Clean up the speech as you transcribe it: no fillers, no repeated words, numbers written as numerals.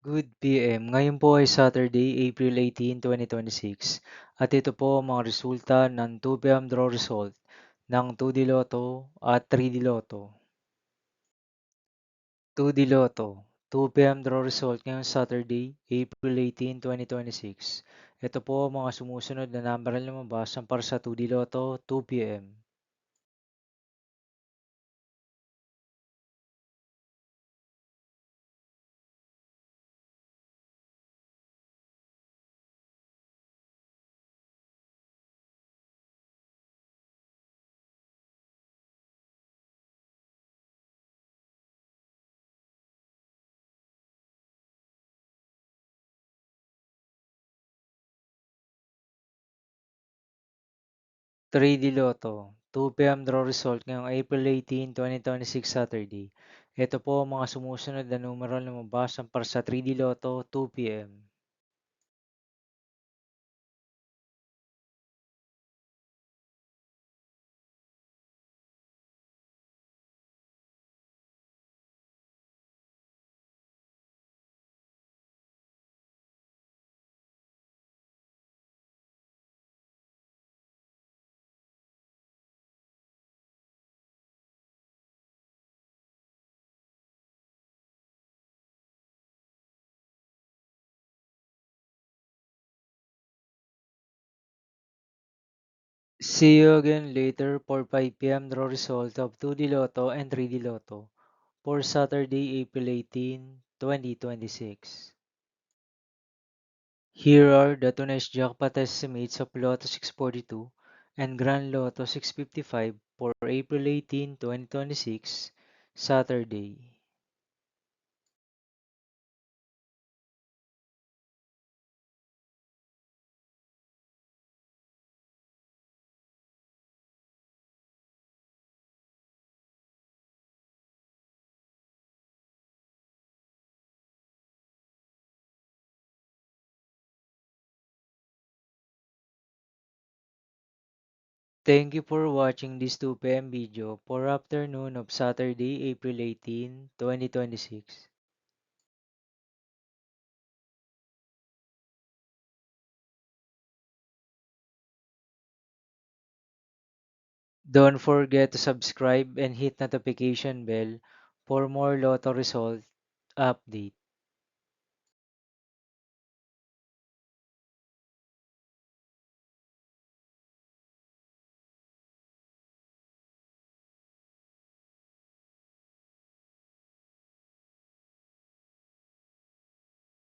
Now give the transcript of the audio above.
Good PM. Ngayon po ay Saturday, April 18, 2026 at ito po ang mga resulta ng 2 PM draw result ng 2D Lotto at 3D Lotto. 2D Lotto, 2 PM draw result ngayong Saturday, April 18, 2026. Ito po ang mga sumusunod na number na lumabas para sa 2D Lotto 2 PM. 3D Lotto, 2 PM draw result ngayong April 18, 2026 Saturday. Ito po ang mga sumusunod na numero na lumabas para sa 3D Lotto 2 PM. See you again later for 5 PM draw result of 2D Lotto and 3D Lotto for Saturday, April 18, 2026. Here are the tonight's jackpot estimates of Lotto 642 and Grand Lotto 655 for April 18, 2026, Saturday. Thank you for watching this 2 PM video for afternoon of Saturday, April 18, 2026. Don't forget to subscribe and hit notification bell for more Lotto result update.